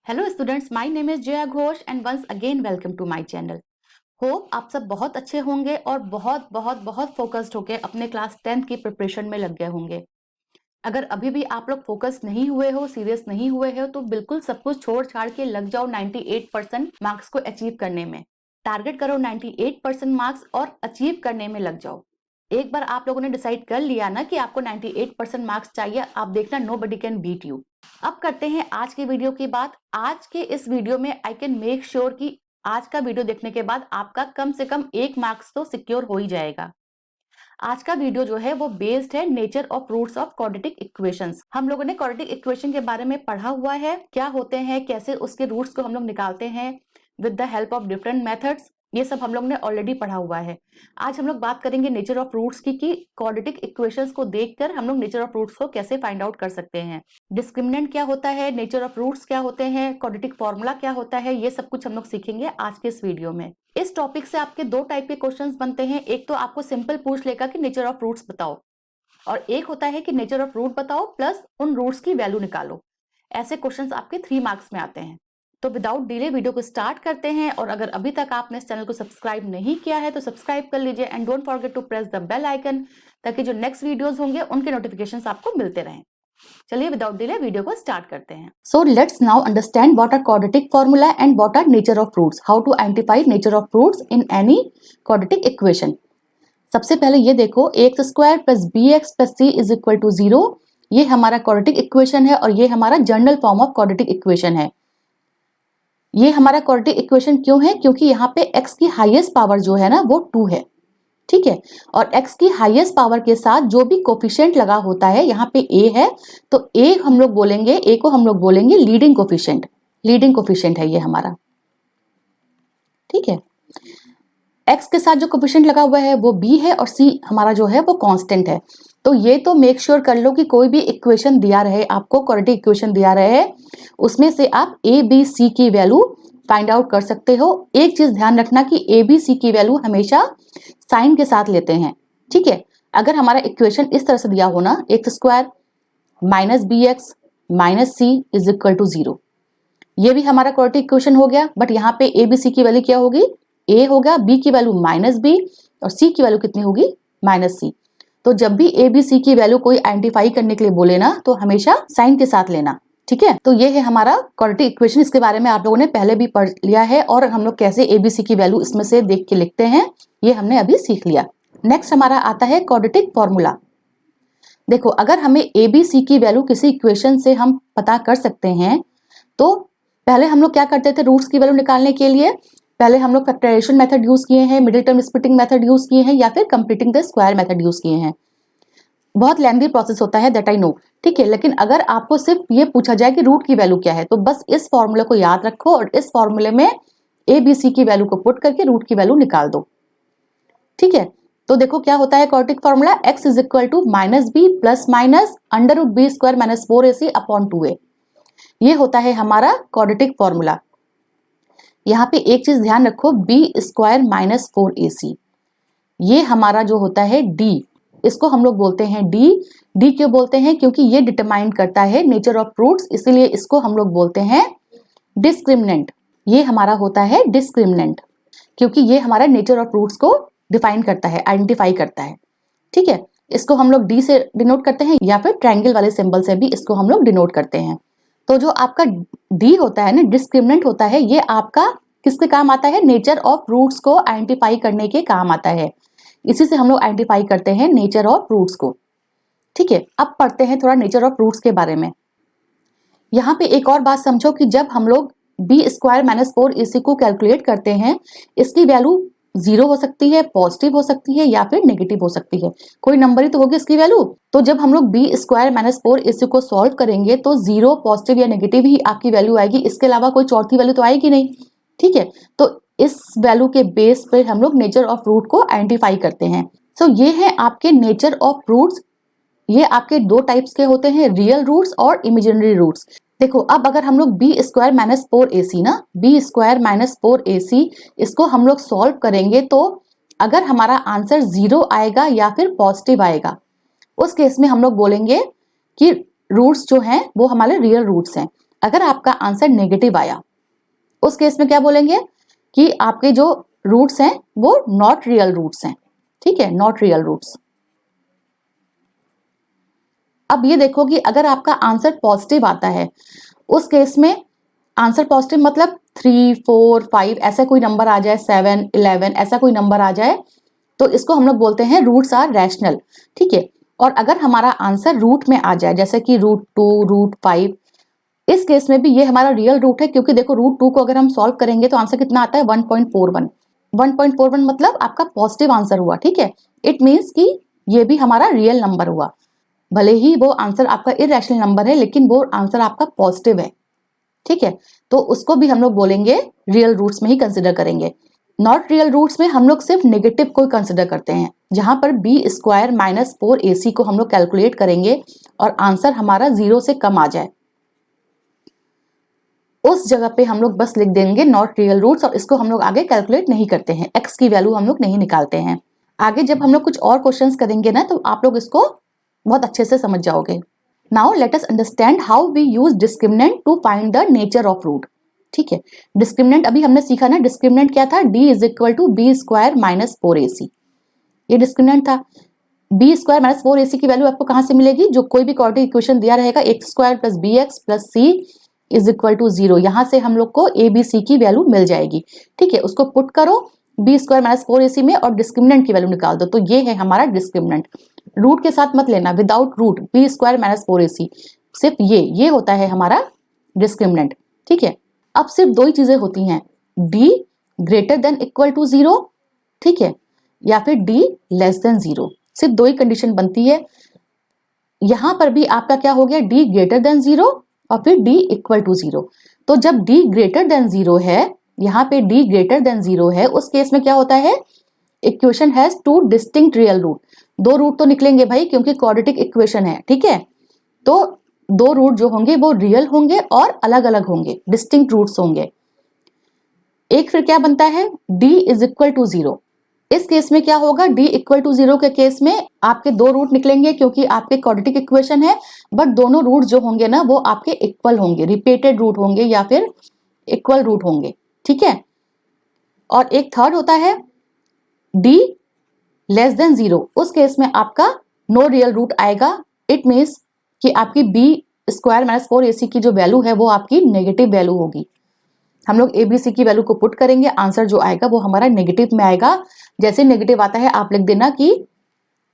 Hello students, my name is Jaya Ghosh and once again welcome to my channel. Hope आप सब बहुत अच्छे होंगे और बहुत बहुत बहुत फोकस्ड होकर अपने क्लास 10th की प्रिपरेशन में लग गए होंगे। अगर अभी भी आप लोग फोकस नहीं हुए हो, सीरियस नहीं हुए हो, तो बिल्कुल सब कुछ छोड़ छाड़ के लग जाओ 98% मार्क्स को अचीव करने में। टारगेट करो 98% मार्क्स और अचीव करने में लग जाओ। एक बार आप लोगों ने डिसाइड कर लिया ना कि आपको 98% मार्क्स चाहिए, आप देखना नोबडी कैन बीट यू। अब करते हैं आज की वीडियो की बात। आज के इस वीडियो में आई कैन मेक श्योर कि आज का वीडियो देखने के बाद आपका कम से कम 1 मार्क्स तो सिक्योर हो ही जाएगा। आज का वीडियो जो है वो बेस्ड है nature of roots of quadratic equations. हम लोगों ने क्वाड्रेटिक इक्वेशन के बारे में पढ़ा हुआ है, क्या होते हैं, कैसे उसके रूट्स को हम लोग निकालते हैं with the help of different methods. ये सब हम लोग ने ऑलरेडी पढ़ा हुआ है। आज हम लोग बात करेंगे नेचर ऑफ रूट्स की कि क्वाड्रेटिक इक्वेशंस को देखकर हम लोग नेचर ऑफ रूट्स को कैसे फाइंड आउट कर सकते हैं। डिस्क्रिमिनेंट क्या होता है, नेचर ऑफ रूट्स क्या होते हैं, क्वाड्रेटिक फॉर्मूला क्या होता है, ये सब कुछ हम लोग सीखेंगे आज के इस वीडियो में। इस टॉपिक से आपके दो टाइप के क्वेश्चंस बनते हैं। एक तो आपको सिंपल पूछ लेगा कि नेचर ऑफ रूट्स बताओ, और एक होता है कि नेचर ऑफ रूट बताओ प्लस उन रूट्स की वैल्यू निकालो। ऐसे क्वेश्चंस आपके 3 मार्क्स में आते हैं। तो विदाउट डिले वीडियो को स्टार्ट करते हैं। और अगर अभी तक आपने इस चैनल को सब्सक्राइब नहीं किया है तो सब्सक्राइब कर लीजिए and don't forget to press the bell icon, ताकि जो नेक्स्ट वीडियोस होंगे उनके नोटिफिकेशंस आपको मिलते रहें। चलिए विदाउट डिले वीडियो को स्टार्ट करते हैं। So let's now understand what are quadratic formula and what are nature of roots, how to identify nature of roots in any quadratic equation. सबसे पहले ये देखो, X square plus B X plus C is equal to 0। ये हमारा quadratic equation है और ये हमारा general form of quadratic equation है। ये हमारा क्वाड्रेटिक इक्वेशन क्यों है? क्योंकि यहाँ पे x की हाईएस्ट पावर जो है ना वो 2 है, ठीक है। और x की हाईएस्ट पावर के साथ जो भी कोफिशिएंट लगा होता है, यहाँ पे a है तो a हम लोग बोलेंगे, a को हम लोग बोलेंगे लीडिंग कोफिशिएंट। लीडिंग कोफिशिएंट है ये हमारा, ठीक है। x के साथ जो कोफिशिएंट लगा हुआ है वो b है और c हमारा जो है वो कांस्टेंट है। तो ये तो मेक श्योर कर लो कि कोई भी इक्वेशन दिया रहे आपको, क्वाड्रेटिक इक्वेशन दिया रहे, उसमें से आप a b c की वैल्यू फाइंड आउट कर सकते हो। एक चीज ध्यान रखना कि a b c की वैल्यू हमेशा साइन के साथ लेते हैं, ठीक है। अगर हमारा इक्वेशन इस तरह से दिया हो ना, X square minus B X minus C is equal to 0, ये भी हमारा क्वाड्रेटिक इक्वेशन हो गया। बट यहाँ पे ए बी सी की वैल्यू क्या होगी? a होगा, b की वैल्यू माइनस बी और c की वैल्यू कितनी होगी? माइनस सी। तो जब भी a b c की वैल्यू कोई आइडेंटिफाई करने के लिए बोले ना, तो हमेशा साइन के साथ लेना, ठीक है। तो ये है हमारा क्वाड्रेटिक इक्वेशन। इसके बारे में आप लोगों ने पहले भी पढ़ लिया है और हम लोग कैसे a b c की वैल्यू इसमें से देख के लिखते हैं, ये हमने अभी सीख लिया। नेक्स्ट हमारा आता है क्वाड्रेटिक फॉर्मूला। देखो, अगर हमें a b c की वैल्यू किसी इक्वेशन से हम पता कर सकते हैं, तो पहले हम लोग क्या करते थे रूट्स की वैल्यू निकालने के लिए? पहले हम लोग फैक्टराइजेशन मेथड यूज किए हैं, middle term splitting method use किए हैं, या फिर completing the square method use किए हैं। बहुत लेंथी प्रोसेस होता है, दैट आई नो, ठीक है। लेकिन अगर आपको सिर्फ ये पूछा जाए कि रूट की वैल्यू क्या है, तो बस इस फॉर्मूले को याद रखो और इस फॉर्मूले में ए बी सी की वैल्यू को पुट करके रूट की वैल्यू निकाल दो, ठीक है। तो देखो क्या होता है quadratic formula, x is equal to minus B plus minus under root B square minus 4ac upon 2a। ये होता है हमारा क्वाड्रेटिक फॉर्मूला। यहाँ पे एक चीज ध्यान रखो, बी स्क्वायर माइनस 4ac, ये हमारा जो होता है d, इसको हम लोग बोलते हैं d। d क्यों बोलते हैं? क्योंकि ये डिटरमाइन करता है नेचर ऑफ रूट्स, इसीलिए इसको हम लोग बोलते हैं डिस्क्रिमिनेंट। ये हमारा होता है डिस्क्रिमिनेंट, क्योंकि ये हमारा नेचर ऑफ रूट्स को डिफाइन करता है, आइडेंटिफाई करता है, ठीक है। इसको हम लोग d से डिनोट करते हैं या फिर ट्रायंगल वाले सिंबल से भी इसको हम लोग डिनोट करते हैं। तो जो आपका d होता है ना, डिस्क्रिमिनेंट होता है, ये आपका किसके काम आता है? नेचर ऑफ रूट्स को आइडेंटिफाई करने के काम आता है। इसी से हम लोग आइडेंटिफाई करते हैं नेचर ऑफ रूट्स को, ठीक है। अब पढ़ते हैं थोड़ा नेचर ऑफ रूट्स के बारे में। यहाँ पे एक और बात समझो कि जब हम लोग बी स्क्वायर माइनस 4ac को कैलकुलेट करते हैं, इसकी वैल्यू 0 हो सकती है, पॉजिटिव हो सकती है या फिर नेगेटिव हो सकती है, कोई नंबर ही तो होगी इसकी वैल्यू। तो जब हम लोग बी स्क्वायर माइनस 4ac को सॉल्व करेंगे तो 0, पॉजिटिव या नेगेटिव ही आपकी वैल्यू आएगी, इसके अलावा कोई चौथी वैल्यू तो आएगी नहीं, ठीक है। तो इस वैल्यू के बेस पर हम लोग नेचर ऑफ रूट को आइडेंटिफाई करते हैं। सो ये है आपके नेचर ऑफ रूट्स। ये आपके दो टाइप्स के होते हैं, रियल रूट्स और इमेजिनरी रूट्स। देखो, अब अगर हम लोग बी स्क्वायर माइनस 4ac ना, बी स्क्वायर माइनस 4ac इसको हम लोग सॉल्व करेंगे, तो अगर हमारा आंसर 0 आएगा या फिर पॉजिटिव आएगा, उस केस में हम लोग बोलेंगे कि रूट्स जो हैं वो हमारे रियल रूट्स हैं। अगर आपका आंसर नेगेटिव आया, उस केस में क्या बोलेंगे कि आपके जो रूट्स हैं वो नॉट रियल रूट्स हैं, ठीक है, नॉट रियल रूट्स। अब ये देखो कि अगर आपका आंसर पॉजिटिव आता है, उस केस में आंसर पॉजिटिव मतलब 3, 4, 5 ऐसा कोई नंबर आ जाए, 7, 11 ऐसा कोई नंबर आ जाए, तो इसको हम लोग बोलते हैं रूट्स आर रैशनल, ठीक है। और अगर हमारा आंसर रूट में आ जाए, जैसे कि √2, √5, इस केस में भी ये हमारा रियल रूट है, क्योंकि देखो √2 को अगर हम सॉल्व करेंगे तो आंसर कितना आता है 1.41। 1.41 मतलब आपका पॉजिटिव आंसर हुआ, ठीक है। इट मीन्स कि ये भी हमारा रियल नंबर हुआ, भले ही वो आंसर आपका इरेशनल नंबर है, लेकिन वो आंसर आपका पॉजिटिव है, ठीक है। तो उसको भी हम लोग बोलेंगे रियल रूट्स में ही कंसिडर करेंगे। नॉट रियल रूट्स में हम लोग सिर्फ नेगेटिव को कंसिडर करते हैं, जहां पर b² - 4ac को हम लोग कैलकुलेट करेंगे और आंसर हमारा 0 से कम आ जाए, उस जगह पे हम लोग बस लिख देंगे नॉट रियल रूट्स, और इसको हम लोग आगे कैलकुलेट नहीं करते हैं, x की वैल्यू हम लोग नहीं निकालते हैं। आगे जब हम लोग कुछ और क्वेश्चंस करेंगे ना, तो आप लोग इसको बहुत अच्छे से समझ जाओगे। Now let us understand how we use discriminant to find the nature of root, ठीक है। डिस्क्रिमिनेंट अभी हमने सीखा ना, डिस्क्रिमिनेंट क्या था, d = b² - 4ac, ये डिस्क्रिमिनेंट था। b² - 4ac की वैल्यू आपको कहां से मिलेगी, जो कोई भी क्वाड्रेटिक इक्वेशन दिया रहेगा, x² + bx + c = 0, यहां से हम लोग को abc की वैल्यू मिल जाएगी, ठीक है। उसको पुट करो b² - 4ac में और डिस्क्रिमिनेंट की वैल्यू निकाल दो, तो ये है हमारा डिस्क्रिमिनेंट। रूट के साथ मत लेना, विदाउट रूट b² - 4ac, सिर्फ ये होता है हमारा डिस्क्रिमिनेंट, ठीक है। अब सिर्फ दो ही चीजें होती हैं, d > 0, ठीक है, या फिर d < 0, सिर्फ दो ही कंडीशन बनती है। यहां पर भी आपका क्या हो गया, d > 0 और फिर d = 0। तो जब d > 0 है, यहाँ पे d > 0 है, उस केस में क्या होता है, equation has 2 distinct real root, दो रूट तो निकलेंगे भाई, क्योंकि क्वाड्रेटिक इक्वेशन है, ठीक है। तो दो रूट जो होंगे वो रियल होंगे और अलग अलग होंगे, डिस्टिंक्ट रूट्स होंगे। एक फिर क्या बनता है, d = 0। इस केस में क्या होगा, d = 0 के केस में आपके दो रूट निकलेंगे, क्योंकि आपके क्वाड्रेटिक इक्वेशन है, बट दोनों रूट जो होंगे ना वो आपके इक्वल होंगे, रिपीटेड रूट होंगे या फिर इक्वल रूट होंगे, ठीक है। और एक थर्ड होता है d < 0, उस केस में आपका नो रियल रूट आएगा। इट मीन्स कि आपकी b² - 4ac की जो वैल्यू है वो आपकी नेगेटिव वैल्यू होगी। हम लोग abc की वैल्यू को पुट करेंगे, आंसर जो आएगा वो हमारा नेगेटिव में आएगा। जैसे नेगेटिव आता है आप लिख देना कि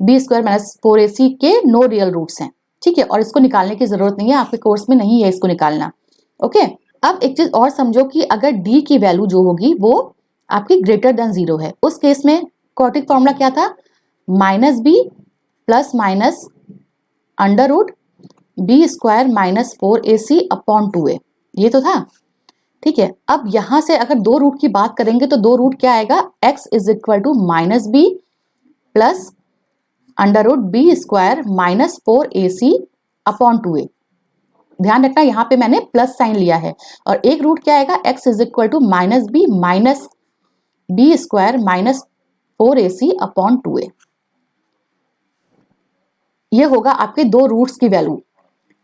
b² - 4ac के नो रियल रूट्स हैं, ठीक है। और इसको निकालने की जरूरत नहीं है, आपके कोर्स में नहीं है इसको निकालना, ओके। अब एक चीज और समझो कि अगर d की वैल्यू जो होगी वो आपकी ग्रेटर देन 0 है, उस केस में क्वाड्रेटिक फॉर्मूला क्या था, -b ± √b² - 4ac upon 2a, ये तो था, ठीक है। अब यहां से अगर दो रूट की बात करेंगे तो दो रूट क्या आएगा, x = -b plus √b² - 4ac upon 2a। ध्यान रखना यहां पे मैंने प्लस साइन लिया है, और एक रूट क्या आएगा, x = -b minus b² - 4ac upon 2a। ये होगा आपके दो रूट्स की वैल्यू।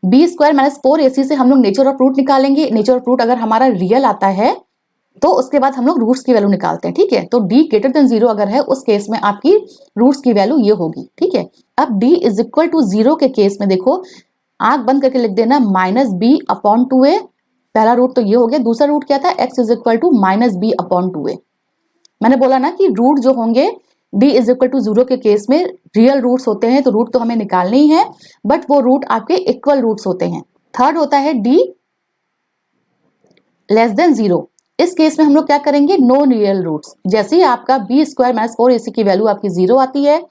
b² - 4ac से हम लोग नेचर ऑफ रूट निकालेंगे, नेचर ऑफ रूट अगर हमारा रियल आता है तो उसके बाद हम लोग रूट्स की वैल्यू निकालते हैं, ठीक है। तो d > 0 अगर है, उस केस में आपकी रूट्स की वैल्यू ये होगी, ठीक है। अब d = 0 के केस में देखो, आंख बंद करके लिख देना -b अपॉन 2a, पहला रूट तो ये हो गया। दूसरा रूट क्या था, x = -b अपॉन 2a। मैंने बोला ना कि रूट जो होंगे d = 0 के केस में रियल रूट्स होते हैं, तो रूट तो हमें निकालने ही है, बट वो रूट आपके इक्वल रूट्स होते हैं। थर्ड होता है d < 0, इस केस में हम लोग क्या करेंगे, नो रियल रूट्स। जैसे ही आपका b² - 4ac की वैल्यू आपकी 0 आती है,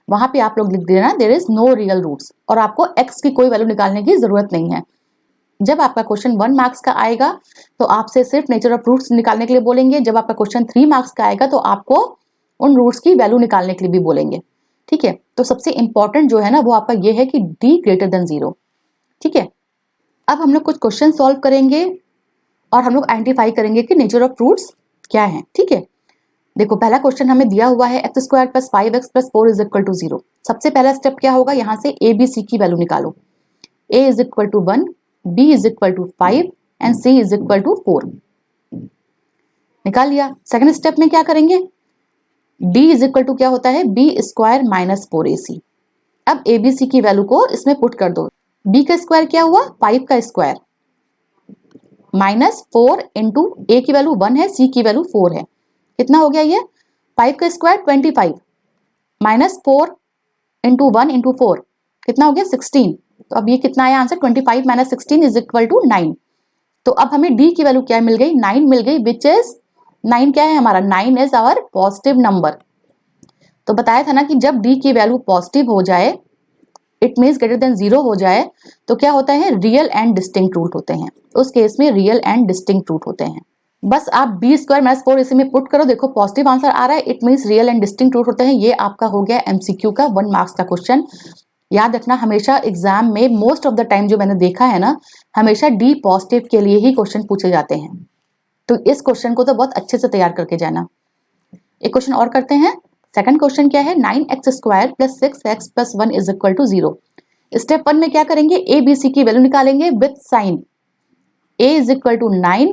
वहां पे आप लोग लिख देना there is no real roots, और आपको x की कोई वैल्यू निकालने की जरूरत नहीं है। जब आपका क्वेश्चन 1 मार्क्स का आएगा तो आपसे सिर्फ नेचर ऑफ रूट्स निकालने के लिए बोलेंगे, जब आपका क्वेश्चन 3 मार्क्स का आएगा तो आपको उन रूट्स की वैल्यू निकालने के लिए भी बोलेंगे, ठीक है। तो सबसे इंपॉर्टेंट जो है ना वो आपका ये है कि d > 0, ठीक है। अब हम लोग कुछ क्वेश्चन सॉल्व करेंगे और हम लोग आइडेंटिफाई करेंगे कि नेचर ऑफ रूट्स क्या है, ठीक है। देखो पहला क्वेश्चन हमें दिया हुआ है x² + 5x + 4 = 0। सबसे पहला स्टेप क्या होगा, यहाँ से abc की वैल्यू निकालो। a = 1, b is equal to 5 and c is equal to 4। निकाल लिया। सेकंड स्टेप में क्या करेंगे, d इज इक्वल टू क्या होता है, b स्क्वायर माइनस 4ac। अब abc की वैल्यू को इसमें पुट कर दो। b का स्क्वायर क्या हुआ, 5 का स्क्वायर माइनस 4 इंटू a की वैल्यू 1 है, c की वैल्यू 4 है। कितना हो गया ये, 5 का स्क्वायर 25 माइनस 4 इंटू 1 इंटू 4 कितना हो गया 16। तो अब ये कितना आया answer, 25 minus 16 is equal to 9। तो अब हमें d की वैल्यू क्या मिल गई, 9 मिल गई, विच इज 9 क्या है हमारा, 9 इज आवर पॉजिटिव नंबर। तो बताया था ना कि जब d की वैल्यू पॉजिटिव हो जाए, इट मीन्स ग्रेटर देन 0 हो जाए, तो क्या होता है, रियल एंड डिस्टिंक्ट रूट होते हैं। उस केस में रियल एंड डिस्टिंक्ट रूट होते हैं। बस आप बी स्क्वायर माइनस 4 इसी में पुट करो, देखो पॉजिटिव आंसर आ रहा है, it means real and distinct root होते हैं। ये आपका हो गया एमसीक्यू का 1 मार्क्स का क्वेश्चन। याद रखना हमेशा एग्जाम में मोस्ट ऑफ द टाइम जो मैंने देखा है ना, हमेशा डी पॉजिटिव के लिए ही क्वेश्चन पूछे जाते हैं। तो इस क्वेश्चन को तो बहुत अच्छे से तैयार करके जाना। एक क्वेश्चन और करते हैं। सेकंड क्वेश्चन क्या है, 9x square plus 6x plus 1 is equal to 0। Step 1 में क्या करेंगे, ए बी सी की वैल्यू निकालेंगे with sign. a is equal to 9,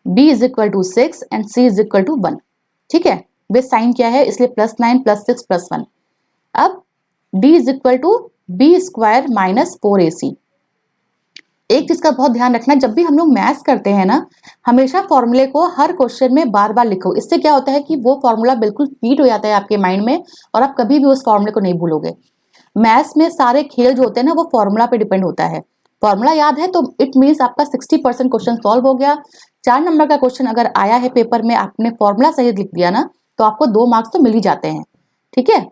b is equal to 6 and c is equal to 1। ठीक है, विथ साइन क्या है, इसलिए प्लस 9 प्लस 6 प्लस 1। अब d is equal to b square minus 4ac। एक चीज का बहुत ध्यान रखना, जब भी हम लोग मैथ्स करते हैं ना, हमेशा फॉर्मूले को हर क्वेश्चन में बार बार लिखो। इससे क्या होता है कि वो फॉर्मूला बिल्कुल फीड हो जाता है आपके माइंड में और आप कभी भी उस फॉर्मूले को नहीं भूलोगे। मैथ्स में सारे खेल जो होते हैं ना, वो फॉर्मूला पे डिपेंड होता है। फॉर्मूला याद है तो इट मीन्स आपका 60% क्वेश्चन सॉल्व हो गया। 4 नंबर का क्वेश्चन अगर आया है पेपर में, आपने फॉर्मूला सही लिख दिया ना, तो आपको 2 मार्क्स तो मिल ही जाते हैं। ठीक है,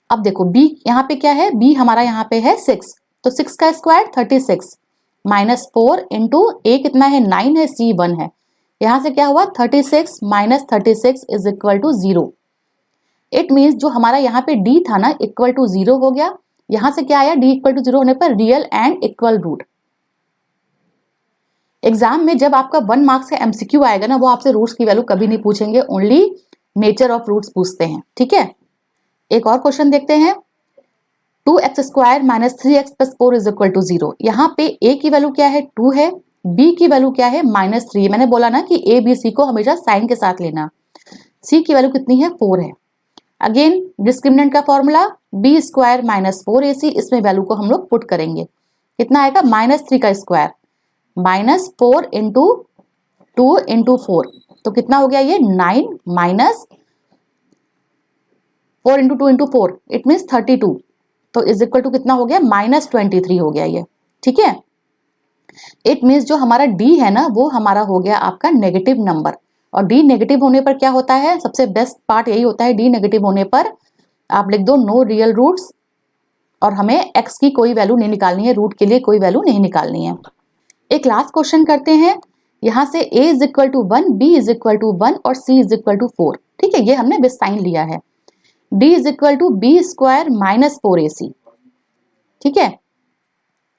अब देखो b यहाँ पे क्या है, b हमारा यहाँ पे है 6, तो 6 का स्क्वायर 36 माइनस 4 इंटू a कितना है 9 है, c 1 है। यहां से क्या हुआ, 36 minus 36 is equal to 0। It means जो हमारा यहाँ पे d था ना, इक्वल टू 0 हो गया। यहां से क्या आया, d इक्वल टू 0 होने पर real and equal root. Exam में जब आपका 1 मार्क्स का एमसीक्यू आएगा ना, वो आपसे रूट्स की वैल्यू कभी नहीं पूछेंगे, ओनली नेचर ऑफ रूट्स पूछते हैं। ठीक है, एक और क्वेश्चन देखते हैं। 2x square minus 3x plus 4 is equal to 0। यहाँ पे a की वैल्यू क्या है, 2 है, b की वैल्यू क्या है, माइनस 3। मैंने बोला ना कि a b c को हमेशा साइन के साथ लेना। c की वैल्यू कितनी है, 4 है। अगेन डिस्क्रिमिनेंट का formula b square minus 4ac, इसमें वैल्यू को हम लोग पुट करेंगे। कितना आएगा, माइनस 3 का स्क्वायर माइनस 4 इंटू 2 इंटू 4, तो कितना हो गया ये 9 minus 4 into 2 into 4, it means 32। तो इज इक्वल टू कितना हो गया, माइनस 23 हो गया ये। ठीक है, इट मीन्स जो हमारा d है ना, वो हमारा हो गया आपका नेगेटिव नंबर। और d नेगेटिव होने पर क्या होता है, सबसे बेस्ट पार्ट यही होता है, d नेगेटिव होने पर आप लिख दो नो रियल रूट्स, और हमें x की कोई वैल्यू नहीं निकालनी है, रूट के लिए कोई वैल्यू नहीं निकालनी है। एक लास्ट क्वेश्चन करते हैं। यहाँ से a is equal to 1, b is equal to 1 और c इज इक्वल टू 4। ठीक है, ये हमने विद साइन लिया है। d is equal to B square minus 4ac। ठीक है,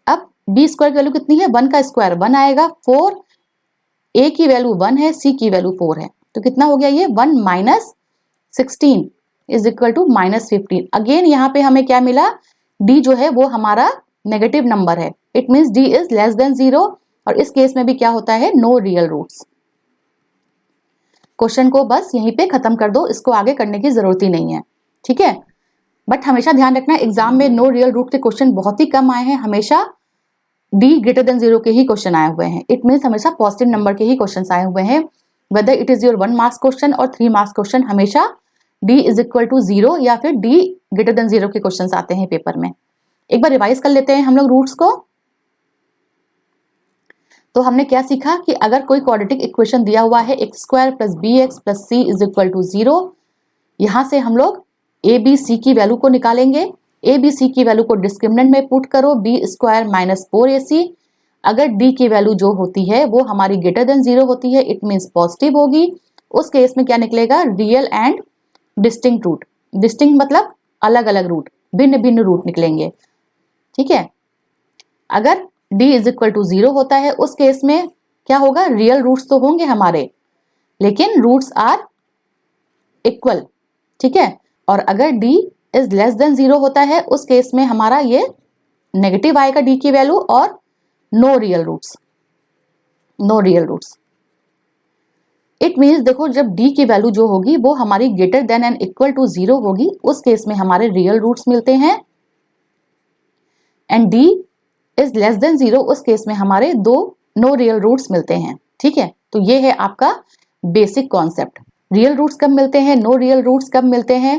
अब b स्क्वायर की वैल्यू कितनी है, 1 का स्क्वायर 1 आएगा, 4 a की वैल्यू 1 है, c की वैल्यू 4 है, तो कितना हो गया ये 1 minus 16 is equal to minus 15। Again यहाँ पे हमें क्या मिला, d जो है वो हमारा नेगेटिव नंबर है, it means d is less than 0, और इस केस में भी क्या होता है, नो रियल रूट्स। क्वेश्चन को बस यहीं पे खत्म कर दो, इसको आगे करने की जरूरत ही नहीं है। ठीक है, बट हमेशा ध्यान रखना एग्जाम में नो रियल रूट के क्वेश्चन बहुत ही कम आए हैं, हमेशा d ग्रेटर देन 0 के ही क्वेश्चन आए हुए हैं। इट मीन्स हमेशा पॉजिटिव नंबर के ही क्वेश्चन आए हुए हैं, whether it is your 1 marks question और 3 मार्क्स क्वेश्चन, हमेशा d इज इक्वल टू 0 या फिर d ग्रेटर देन 0 के क्वेश्चन आते हैं पेपर में। एक बार रिवाइज कर लेते हैं हम लोग रूट्स को। तो हमने क्या सीखा कि अगर कोई क्वाड्रेटिक इक्वेशन दिया हुआ है x square plus B X plus C is equal to 0, यहां से हम लोग ए बी सी की वैल्यू को निकालेंगे। ए बी सी की वैल्यू को डिस्क्रिमिनेंट में पुट करो, बी स्क्वायर माइनस 4ac। अगर d की वैल्यू जो होती है वो हमारी ग्रेटर देन 0 होती है, इट मीन्स पॉजिटिव होगी। उस केस में क्या निकलेगा, real and distinct root. Distinct मतलब अलग अलग रूट, भिन्न भिन्न रूट निकलेंगे। ठीक है, अगर d इज इक्वल टू 0 होता है, उस केस में क्या होगा, रियल रूट्स तो होंगे हमारे, लेकिन रूट्स आर इक्वल। ठीक है, और अगर d इज लेस देन 0 होता है, उस केस में हमारा ये नेगेटिव आएगा डी की वैल्यू और no real roots, no real roots. It means देखो जब डी की वैल्यू जो होगी वो हमारी greater than and equal to 0 होगी, उस केस में हमारे रियल रूट्स मिलते हैं, and D is less than 0, उस केस में हमारे दो नो रियल रूट्स मिलते हैं। ठीक है, तो ये है आपका बेसिक कॉन्सेप्ट। रियल रूट्स कब मिलते हैं, नो रियल रूट्स कब मिलते हैं,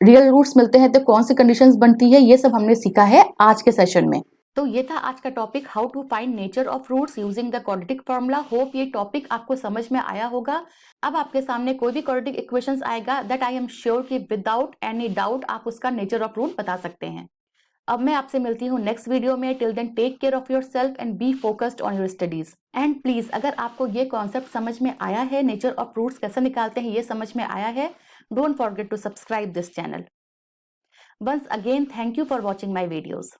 रियल रूट्स मिलते हैं तो कौन सी कंडीशंस बनती है, ये सब हमने सीखा है आज के सेशन में। तो ये था आज का topic, how to find nature of roots using the quadratic formula. Hope ये टॉपिक आपको समझ में आया होगा। अब आपके सामने कोई भी क्वाड्रेटिक इक्वेशंस आएगा, दैट आई एम श्योर कि विदाउट एनी डाउट आप उसका नेचर ऑफ रूट बता सकते हैं। अब मैं आपसे मिलती हूँ नेक्स्ट वीडियो में। Till then take care of yourself and be focused on your studies. And please अगर आपको ये कॉन्सेप्ट समझ में आया है, नेचर ऑफ रूट्स कैसे निकालते हैं ये समझ में आया है, don't forget to subscribe this channel. Once again, thank you for watching my videos.